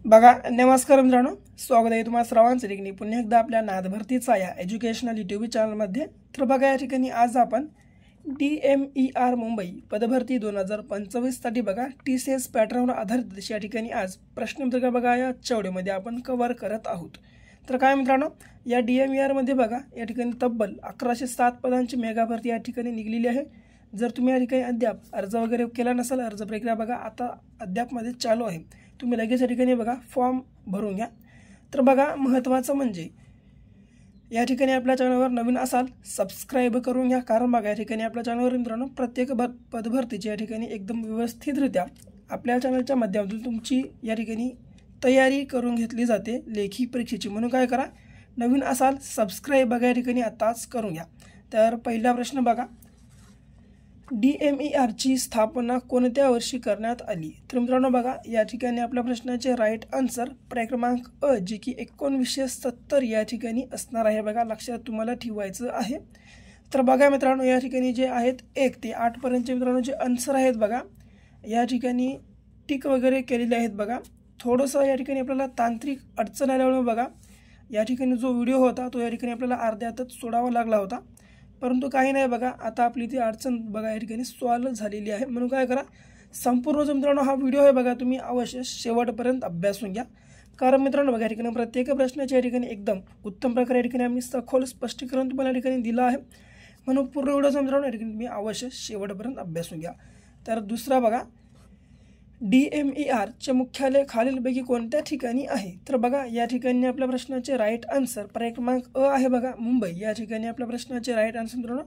बघा, नमस्कार मित्रांनो, स्वागत आहे तुम्हाला सर्वांचं ठिकाणी पुन्हा एकदा आपल्या नाद भरतीचा या एज्युकेशनल यूट्यूब चॅनलमध्ये। तर बघा, या ठिकाणी आज आपण DMER मुंबई पदभरती 2025 साठी बघा TCS पॅटर्नवर आधारित या ठिकाणी आज प्रश्नपत्रिका बघा या व्हिडिओमध्ये आपण कव्हर करत आहोत। तर काय मित्रांनो, या DMER मध्ये बघा या ठिकाणी तब्बल 1107 पदांची मेगा भरती या ठिकाणी निघलेली आहे। जर तुम्ही या ठिकाणी अद्याप अर्ज वगैरे केला नसेल, अर्ज प्रक्रिया बघा आता अद्यापमध्ये चालू आहे, तुम्ही लगेच या ठिकाणी बघा फॉर्म भरून घ्या। तर बघा, महत्त्वाचं म्हणजे या ठिकाणी आपल्या चॅनलवर नवीन असाल सबस्क्राइब करून घ्या, कारण बघा या ठिकाणी आपल्या चॅनलवर मित्रांनो प्रत्येक पदभरतीची या ठिकाणी एकदम व्यवस्थितरित्या आपल्या चॅनलच्या माध्यमातून तुमची या ठिकाणी तयारी करून घेतली जाते लेखी परीक्षेची। म्हणून काय करा, नवीन असाल सबस्क्राइब बघा या ठिकाणी आताच करून घ्या। तर पहिला प्रश्न बघा, DMER ची स्थापना कोणत्या वर्षी करण्यात आली? तर मित्रांनो बघा, या ठिकाणी आपल्या प्रश्नाचे राईट आन्सर पर्याय क्रमांक अ, जे की 1970 या ठिकाणी असणार आहे। बघा, लक्षात तुम्हाला ठेवायचं आहे। तर बघा मित्रांनो, या ठिकाणी जे आहेत 1 ते 8 पर्यंतचे मित्रांनो जे आन्सर आहेत बघा, या ठिकाणी टिक वगैरे केलेले आहेत। बघा, थोडंसं या ठिकाणी आपल्याला तांत्रिक अडचण आल्यामुळे बघा या ठिकाणी जो व्हिडिओ होता तो या ठिकाणी आपल्याला अर्ध्यातच सोडावा लागला होता, परंतु काही नाही बघा, आता आपली ती अडचण बघा या ठिकाणी सॉल्व झालेली आहे। म्हणून काय करा, संपूर्ण जो मित्रांनो हा व्हिडिओ आहे बघा तुम्ही अवश्य शेवटपर्यंत अभ्यासून घ्या, कारण मित्रांनो बघा या ठिकाणी प्रत्येक प्रश्नाच्या या ठिकाणी एकदम उत्तम प्रकारे या ठिकाणी आम्ही सखोल स्पष्टीकरण तुम्हाला या ठिकाणी दिलं आहे। म्हणून पूर्ण व्हिडिओचा मित्रांनो या ठिकाणी तुम्ही अवश्य शेवटपर्यंत अभ्यासून घ्या। तर दुसरा बघा, DMER चे मुख्यालय खालीलपैकी कोणत्या ठिकाणी आहे? तर बघा, या ठिकाणी आपल्या प्रश्नाचे राईट आन्सर पर्याय क्रमांक अ आहे बघा, मुंबई। या ठिकाणी आपल्या प्रश्नाचे राईट आन्सर मित्रांनो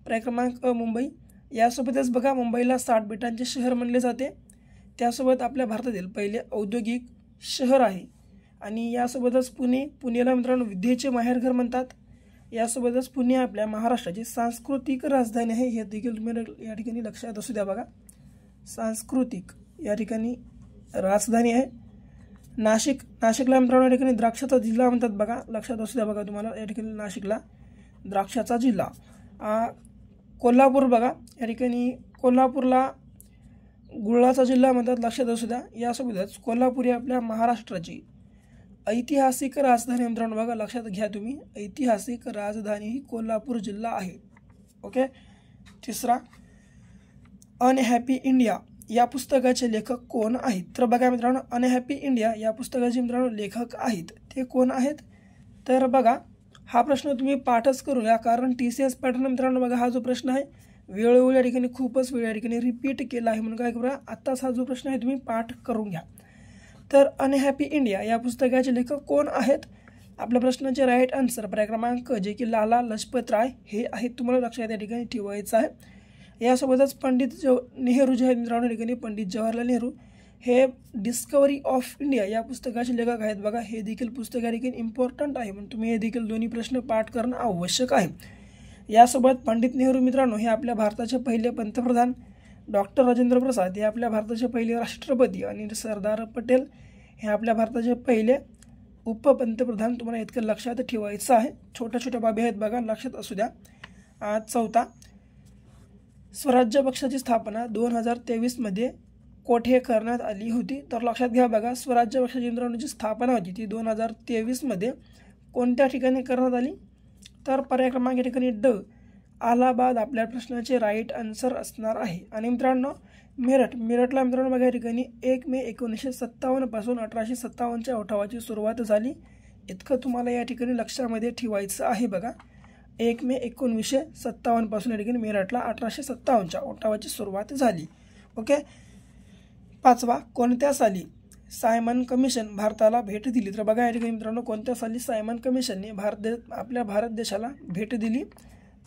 पर्याय क्रमांक अ, मुंबई। यासोबतच बघा, मुंबईला 60 बेटांचे शहर म्हणले जाते, त्यासोबत आपल्या भारतातील पहिले औद्योगिक शहर आहे। आणि यासोबतच पुणेला मित्रांनो विद्येचे माहेरघर म्हणतात। यासोबतच पुणे आपल्या महाराष्ट्राची सांस्कृतिक राजधानी आहे, हे देखील तुम्ही या ठिकाणी लक्षात असू द्या। बघा, सांस्कृतिक या ठिकाणी राजधानी आहे। नाशिकला मित्रांनो या ठिकाणी द्राक्षाचा जिल्हा म्हणतात। बघा, लक्षात असू द्या। बघा, तुम्हाला या ठिकाणी नाशिकला द्राक्षाचा जिल्हा। कोल्हापूर बघा, या ठिकाणी कोल्हापूरला गुळाचा जिल्हा म्हणतात, लक्षात असू द्या। यासोबतच कोल्हापूर ही आपल्या महाराष्ट्राची ऐतिहासिक राजधानी मित्रांनो, बघा लक्षात घ्या तुम्ही, ऐतिहासिक राजधानी ही कोल्हापूर जिल्हा आहे। ओके। तिसरा, अनहॅपी इंडिया या पुस्तकाचे लेखक कोण आहेत? तर बघा मित्रांनो, अनहॅपी इंडिया या पुस्तकाचे मित्रांनो लेखक आहेत, ते कोण आहेत? तर बघा, हा प्रश्न तुम्ही पाठच करू घ्या, कारण TCS पॅटर्न मित्रांनो बघा हा जो प्रश्न आहे वेळोवेळी या ठिकाणी खूपच वेळ या ठिकाणी रिपीट केला आहे। म्हणून काय करा, आत्ताच हा जो प्रश्न आहे तुम्ही पाठ करून घ्या। तर अनहॅपी इंडिया या पुस्तकाचे लेखक कोण आहेत? आपल्या प्रश्नाचे राईट आन्सर पर्याय क्रमांक जे की लाला लजपत राय हे आहेत, तुम्हाला लक्षात या ठिकाणी ठेवायचं आहे। यासोबतच पंडित नेहरू जे आहेत मित्रांनो, ठिकाणी पंडित जवाहरलाल नेहरू हे डिस्कवरी ऑफ इंडिया या पुस्तकाचे लेखक आहेत। बघा, हे देखील पुस्तक या ठिकाणी इम्पॉर्टंट आहे, म्हणून तुम्ही हे देखील दोन्ही प्रश्न पाठ करणं आवश्यक आहे। यासोबत पंडित नेहरू मित्रांनो हे आपल्या भारताचे पहिले पंतप्रधान, डॉक्टर राजेंद्र प्रसाद हे आपल्या भारताचे पहिले राष्ट्रपती आणि सरदार पटेल हे आपल्या भारताचे पहिले उपपंतप्रधान, तुम्हाला इतकं लक्षात ठेवायचं आहे। छोट्या बाबी आहेत बघा, लक्षात असू द्या। चौथा, स्वराज्य पक्षाची स्थापना 2023 मध्ये कोठे करण्यात आली होती? तर लक्षात घ्या बघा, स्वराज्य पक्षाची मित्रांनो जी स्थापना होती ती 2023 मध्ये कोणत्या ठिकाणी करण्यात आली? तर पर्याय क्रमांक या ठिकाणी ड, अलाहाबाद आपल्या प्रश्नाचे राईट आन्सर असणार आहे। आणि मित्रांनो मेरठला मित्रांनो बघा या ठिकाणी 1 मे 1957 पासून 1857च्या उठावाची सुरुवात झाली, इतकं तुम्हाला या ठिकाणी लक्षामध्ये ठेवायचं आहे। बघा, 1 मे 1957 पासून या ठिकाणी मेरठला 1857च्या उठावाची सुरुवात झाली। ओके। पाचवा, कोणत्या साली सायमन कमिशन भारताला भेट दिली? तर बघा या ठिकाणी मित्रांनो कोणत्या साली सायमन कमिशनने आपल्या भारत देशाला भेट दिली?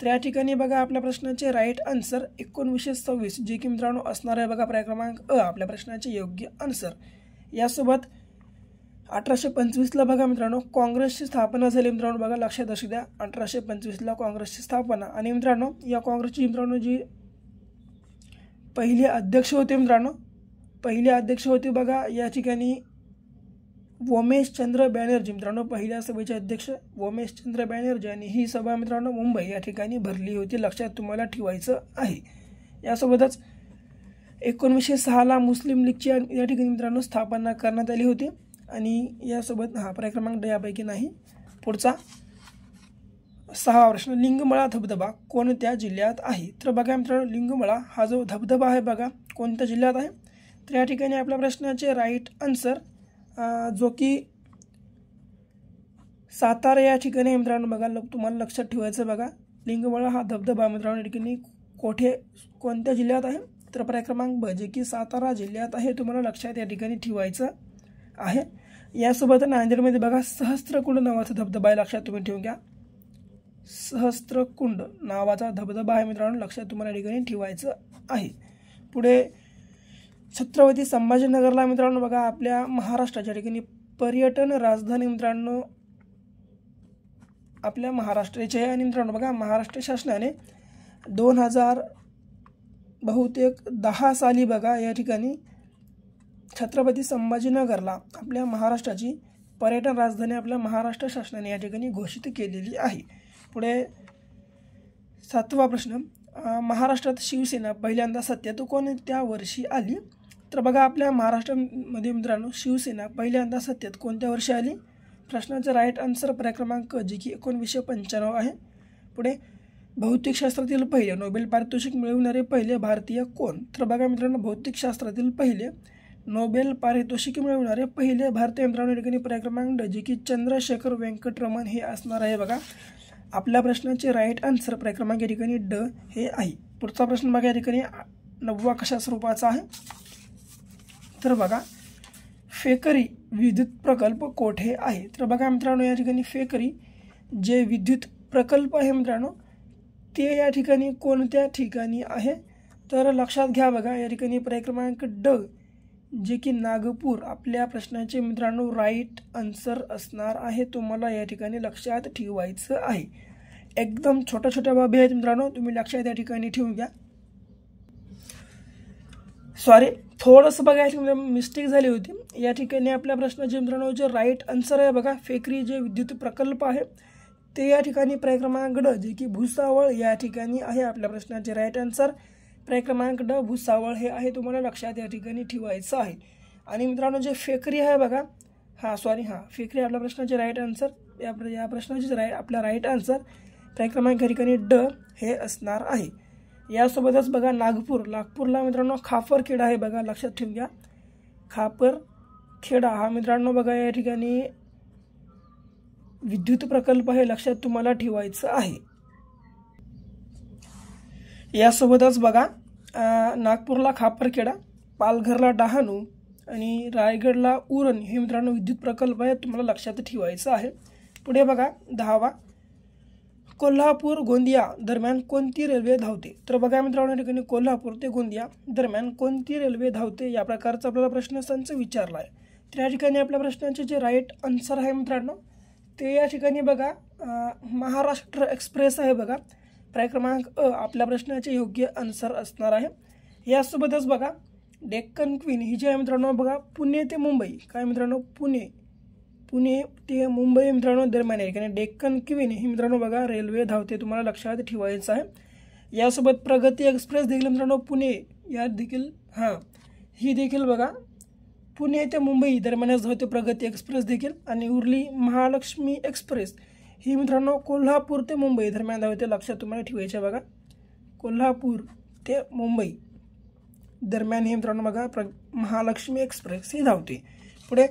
तर या ठिकाणी बघा आपल्या प्रश्नाचे राईट आन्सर 1926 जे की मित्रांनो असणार आहे बघा पर्याय क्रमांक अ आपल्या प्रश्नाचे योग्य आन्सर। यासोबत 1825ला बघा मित्रांनो काँग्रेसची स्थापना झाली मित्रांनो, बघा लक्षात असू द्या, 1825ला काँग्रेसची स्थापना। आणि मित्रांनो या काँग्रेसची मित्रांनो जी पहिले अध्यक्ष होते बघा या ठिकाणी वोमेशचंद्र बॅनर्जी मित्रांनो, पहिल्या सभेचे अध्यक्ष वोमेशचंद्र बॅनर्जी, आणि ही सभा मित्रांनो मुंबई या ठिकाणी भरली होती, लक्षात तुम्हाला ठेवायचं आहे। यासोबतच 1906ला मुस्लिम लीगची या ठिकाणी मित्रांनो स्थापना करण्यात आली होती। आणि यासोबत पर्याय क्रमांक ड यापैकी नाही. पुढचा 6वा प्रश्न, लिंगमळा धबधबा कोणत्या जिल्ह्यात आहे? तर बघा मित्रांनो, लिंगमळा हा जो धबधबा आहे बघा कोणत्या जिल्ह्यात आहे? तर या ठिकाणी आपल्या प्रश्नाचे राईट आन्सर जो की सातारा या ठिकाणी आहे मित्रांनो. बघा तुम्हाला लक्षात ठेवायचं बघा, लिंगमळा हा धबधबा मित्रांनो या ठिकाणी कोणत्या जिल्ह्यात आहे? तर पर्याय क्रमांक ब जे की सातारा जिल्ह्यात आहे. तुम्हाला लक्षात या ठिकाणी ठेवायचं आहे. यासोबत नांदेडमध्ये बघा सहस्त्रकुंड नावाचा धबधबा आहे, लक्षात तुम्ही ठेवून घ्या. सहस्त्रकुंड नावाचा धबधबा आहे मित्रांनो, लक्षात तुम्हाला या ठिकाणी ठेवायचं आहे. पुढे छत्रपती संभाजीनगरला मित्रांनो बघा आपल्या महाराष्ट्राच्या ठिकाणी पर्यटन राजधानी मित्रांनो आपल्या महाराष्ट्राचे आहे. आणि मित्रांनो बघा महाराष्ट्र शासनाने 2010 साली बघा या ठिकाणी छत्रपती संभाजीनगरला आपल्या महाराष्ट्राची पर्यटन राजधानी आपल्या महाराष्ट्र शासनाने या ठिकाणी घोषित केलेली आहे. पुढे 7वा प्रश्न, महाराष्ट्रात शिवसेना पहिल्यांदा सत्तेत कोणत्या वर्षी आली? तर बघा आपल्या महाराष्ट्रामध्ये मित्रांनो शिवसेना पहिल्यांदा सत्तेत कोणत्या वर्षी आली? प्रश्नाचं राईट आन्सर पर्याय क्रमांक जे की 1995 आहे. पुढे भौतिकशास्त्रातील पहिले नोबेल पारितोषिक मिळवणारे पहिले भारतीय कोण? तर बघा मित्रांनो भौतिकशास्त्रातील पहिले नोबेल पारितोषिक मिळवणारे पहिले भारतीय मित्रांनो या ठिकाणी पर्याय क्रमांक जे की चंद्रशेखर वेंकटरमण हे असणार आहे. बघा आपल्या प्रश्नाचे राईट आन्सर पर्याय क्रमांक या ठिकाणी ड हे आहे. पुढचा प्रश्न बघा या ठिकाणी 9वा कशा स्वरूपाचा आहे? तर बघा फेकरी विद्युत प्रकल्प कोठे आहे? तर बघा मित्रांनो या ठिकाणी फेकरी जे विद्युत प्रकल्प आहे मित्रांनो ते या ठिकाणी कोणत्या ठिकाणी आहे? तर लक्षात घ्या बघा या ठिकाणी पर्याय क्रमांक ड जे की नागपूर आपल्या प्रश्नाचे मित्रांनो राईट आन्सर असणार आहे. तुम्हाला या ठिकाणी लक्षात ठेवायचं आहे. एकदम छोट्या छोट्या बाबी आहेत मित्रांनो, तुम्ही लक्षात या ठिकाणी ठेवून घ्या. सॉरी थोडंसं बघा या ठिकाणी मिस्टेक झाली होती. या ठिकाणी आपल्या प्रश्नाचे मित्रांनो जे राईट आन्सर आहे बघा फेकरी जे विद्युत प्रकल्प आहे ते या ठिकाणी पर्याय क्रमांक ड जे की भुसावळ या ठिकाणी आहे. आपल्या प्रश्नाचे राईट आन्सर पर्याय क्रमांक ड भुसावळ हे आहे. तुम्हाला लक्षात या ठिकाणी ठेवायचं आहे. आणि मित्रांनो जे फेकरी आहे बघा फेकरी आपल्या प्रश्नाचे राईट आन्सर या प्रश्नाचे आपला राईट आन्सर पर्याय क्रमांक या ठिकाणी ड हे असणार आहे. यासोबतच बघा नागपूरला मित्रांनो खापरखेडा आहे बघा, लक्षात ठेवून घ्या. खापरखेडा हा मित्रांनो बघा या ठिकाणी विद्युत प्रकल्प आहे, लक्षात तुम्हाला ठेवायचं आहे. यासोबतच बघा नागपूरला खापरखेडा, पालघरला डहाणू आणि रायगडला उरण हे मित्रांनो विद्युत प्रकल्प आहे, तुम्हाला लक्षात ठेवायचं आहे. पुढे बघा 10वा कोल्हापूर गोंदिया दरम्यान कोणती रेल्वे धावते? तर बघा मित्रांनो या ठिकाणी कोल्हापूर ते गोंदिया दरम्यान कोणती रेल्वे धावते या प्रकारचा आपल्याला प्रश्न संच विचारला आहे. तर या ठिकाणी आपल्या प्रश्नाचे जे राईट आन्सर आहे मित्रांनो ते या ठिकाणी बघा महाराष्ट्र एक्सप्रेस आहे बघा. पर्याय क्रमांक अ आपल्या प्रश्नाचे योग्य आन्सर असणार आहे. यासोबतच बघा डेक्कन क्वीन ही जी आहे मित्रांनो बघा पुणे ते मुंबई काय मित्रांनो पुणे ते मुंबई मित्रांनो दरम्यान आहे. कारण डेक्कन क्वीन ही मित्रांनो बघा रेल्वे धावते, तुम्हाला लक्षात ठेवायचं आहे. यासोबत प्रगती एक्सप्रेस देखील मित्रांनो पुणे या देखील ही देखील बघा पुणे ते मुंबई दरम्यानच धावते प्रगती एक्सप्रेस देखील. आणि उरली महालक्ष्मी एक्सप्रेस ही मित्रांनो कोल्हापूर ते मुंबई दरम्यान धावते, लक्षात तुम्हाला ठेवायचे बघा. कोल्हापूर ते मुंबई दरम्यान ही मित्रांनो बघा महालक्ष्मी एक्सप्रेस ही धावते. पुढे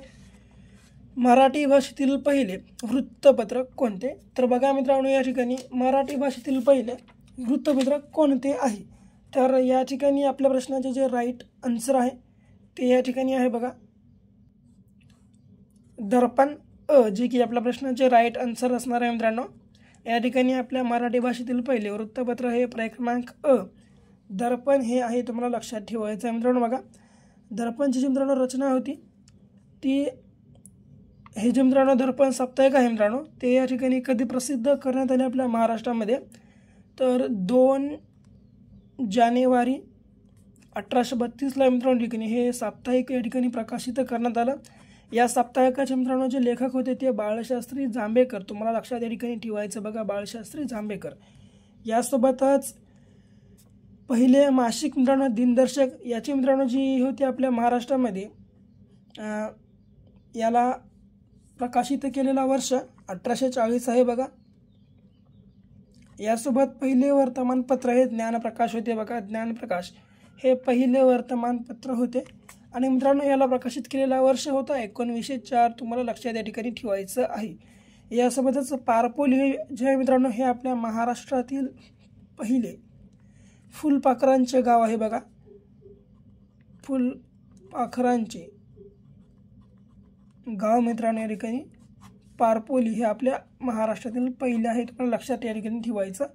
मराठी भाषेतील पहिले वृत्तपत्र कोणते? तर बघा मित्रांनो या ठिकाणी मराठी भाषेतील पहिले वृत्तपत्र कोणते आहे? तर या ठिकाणी आपल्या प्रश्नाचे जे राईट आन्सर आहे ते या ठिकाणी आहे बघा दर्पण अ जे की आपल्या प्रश्नाचे राईट आन्सर असणार आहे मित्रांनो. या ठिकाणी आपल्या मराठी भाषेतील पहिले वृत्तपत्र हे पर्याय क्रमांक अ दर्पण हे आहे, तुम्हाला लक्षात ठेवायचं आहे मित्रांनो. बघा दर्पणची जी मित्रांनो रचना होती ती हे जे मित्रांनो दर्पण साप्ताहिक आहे मित्रांनो ते या ठिकाणी कधी प्रसिद्ध करण्यात आले आपल्या महाराष्ट्रामध्ये? तर 2 जानेवारी 1832ला मित्रांनो ठिकाणी हे साप्ताहिक या ठिकाणी प्रकाशित करण्यात आलं. या साप्ताहिकाचे मित्रांनो जे लेखक होते ते बाळशास्त्री जांभेकर, तुम्हाला लक्षात या ठिकाणी ठेवायचं बघा बाळशास्त्री जांभेकर. यासोबतच पहिले मासिक मित्रांनो दिनदर्शक याची मित्रांनो जी होती आपल्या महाराष्ट्रामध्ये याला प्रकाशित केलेला वर्ष 1840 आहे बघा. यासोबत पहिले वर्तमानपत्र हे ज्ञानप्रकाश होते बघा. ज्ञानप्रकाश हे पहिले वर्तमानपत्र होते आणि मित्रांनो याला प्रकाशित केलेला वर्ष होता 1904. तुम्हाला लक्षात या ठिकाणी ठेवायचं आहे. यासोबतच पारपोली हे जे मित्रांनो हे आपल्या महाराष्ट्रातील पहिले फुलपाखरांचे गाव आहे बघा. फुलपाखरांचे गाव मित्रांनो या ठिकाणी पारपोली हे आपल्या महाराष्ट्रातील पहिले आहे. तुम्हाला लक्षात या ठिकाणी ठेवायचं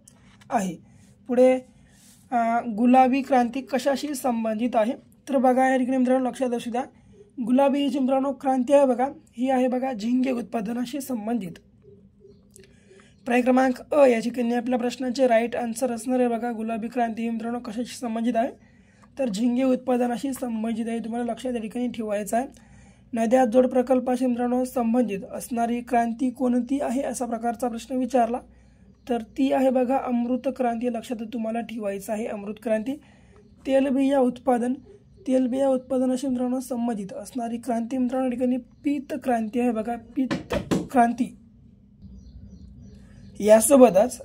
आहे. पुढे गुलाबी क्रांती कशाशी संबंधित आहे तर बघा या ठिकाणी मित्रांनो लक्षात असू द्या. गुलाबी ही मित्रांनो क्रांती आहे बघा ही आहे बघा झिंगे उत्पादनाशी संबंधित. पर्याय क्रमांक अ या ठिकाणी आपल्या प्रश्नाचे राईट आन्सर असणार आहे बघा. गुलाबी क्रांती ही मित्रांनो कशाशी संबंधित आहे तर झिंगे उत्पादनाशी संबंधित आहे. तुम्हाला लक्षात या ठिकाणी ठेवायचं आहे. नद्या जोड प्रकल्पाशी मित्रांनो संबंधित असणारी क्रांती कोणती आहे असा प्रकारचा प्रश्न विचारला तर ती आहे बघा अमृत क्रांती. लक्षात तुम्हाला ठेवायचं आहे अमृत क्रांती. तेलबिया उत्पादनाशी मित्रांनो संबंधित असणारी क्रांती मित्रांनो या ठिकाणी पीत क्रांती आहे बघा. पीत क्रांती. यासोबतच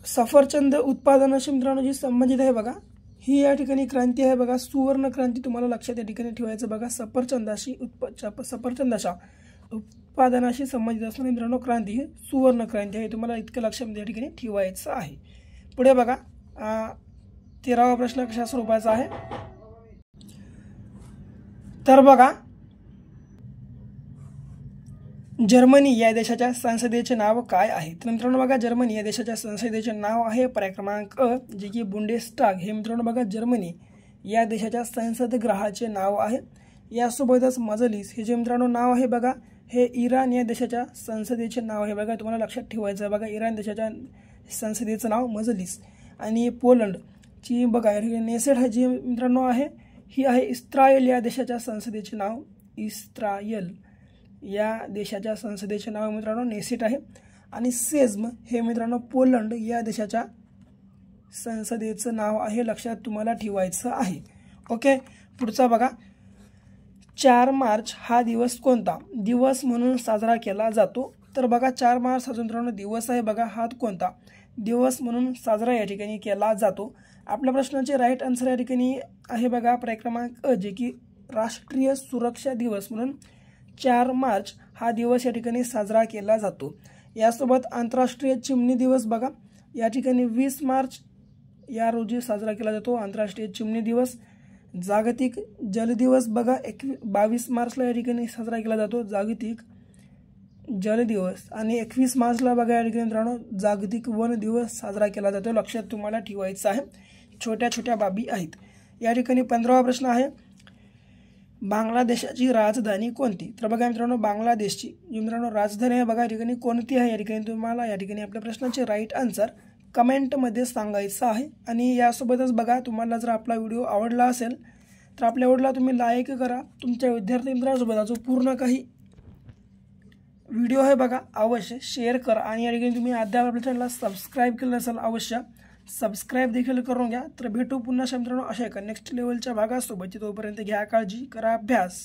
सफरचंद उत्पादनाशी मित्रांनो जी संबंधित आहे बघा ही या ठिकाणी क्रांती आहे बघा सुवर्ण क्रांती. तुम्हाला लक्षात या ठिकाणी ठेवायचं बघा. सफरचंदाच्या उत्पादनाशी संबंधित असणारी मित्रांनो क्रांती ही सुवर्ण क्रांती आहे. तुम्हाला इतकं लक्षात या ठिकाणी ठेवायचं आहे. पुढे बघा 13वा प्रश्न कशा स्वरूपाचा आहे तर बघा जर्मनी या देशाच्या संसदेचे नाव काय आहे तर मित्रांनो बघा जर्मनी या देशाच्या संसदेचे नाव आहे पर्याय क्रमांक अ जे की बुंडेस्टाग. हे मित्रांनो बघा जर्मनी या देशाच्या संसदगृहाचे नाव आहे. यासोबतच मजलिस हे जे मित्रांनो नाव आहे बघा हे इराण या देशाच्या संसदेचे नाव आहे बघा. तुम्हाला लक्षात ठेवायचं आहे बघा इराण देशाच्या संसदेचं नाव मजलिस. आणि पोलंडची बघा या ठिकाणी नेसेट हा जी मित्रांनो आहे ही आहे इस्रायल या देशाच्या संसदेचे नाव. इस्रायल या देशाच्या संसदेचे नाव मित्रांनो नेसेट आहे. आणि सेझम हे मित्रांनो पोलंड या देशाच्या संसदेचं नाव आहे. लक्षात तुम्हाला ठेवायचं आहे. ओके पुढचा बघा 4 मार्च हा दिवस कोणता दिवस म्हणून साजरा केला जातो तर बघा 4 मार्च हा मित्रांनो दिवस आहे बघा हा कोणता दिवस म्हणून साजरा या ठिकाणी केला जातो. आपल्या प्रश्नाचे राईट आन्सर या ठिकाणी आहे बघा पर्याय क्रमांक अ जे की राष्ट्रीय सुरक्षा दिवस म्हणून 4 मार्च हा दिवस या ठिकाणी साजरा केला जातो. यासोबत आंतरराष्ट्रीय चिमणी दिवस बघा या ठिकाणी 20 मार्च या रोजी साजरा केला जातो आंतरराष्ट्रीय चिमणी दिवस. जागतिक जल दिवस बघा 22 मार्चला या ठिकाणी साजरा केला जातो जागतिक जल दिवस. आणि 21 मार्चला बघा या ठिकाणी मित्रांनो जागतिक वन दिवस साजरा केला जातो. लक्षात तुम्हाला ठेवायचं आहे. छोट्या छोट्या बाबी आहेत. या ठिकाणी 15वा प्रश्न आहे बांगलादेशाची राजधानी कोणती तर बघा मित्रांनो बांगलादेशची जी मित्रांनो राजधानी आहे बघा या ठिकाणी कोणती आहे या ठिकाणी तुम्हाला या ठिकाणी आपल्या प्रश्नाचे राईट आन्सर कमेंटमध्ये सांगायचं आहे. आणि यासोबतच बघा तुम्हाला जर आपला व्हिडिओ आवडला असेल तर आपल्या व्हिडिओला तुम्ही लाईक करा. तुमच्या विद्यार्थी मित्रांसोबत जो पूर्ण काही व्हिडिओ आहे बघा अवश्य शेअर करा. आणि या ठिकाणी तुम्ही अद्याप आपल्या चॅनलला सबस्क्राईब केलं असेल अवश्य सबस्क्राईब देखील करून घ्या. तर भेटू पुन्हा मित्रांनो अशा एका नेक्स्ट लेवलच्या भागासोबत. तोपर्यंत घ्या काळजी करा अभ्यास.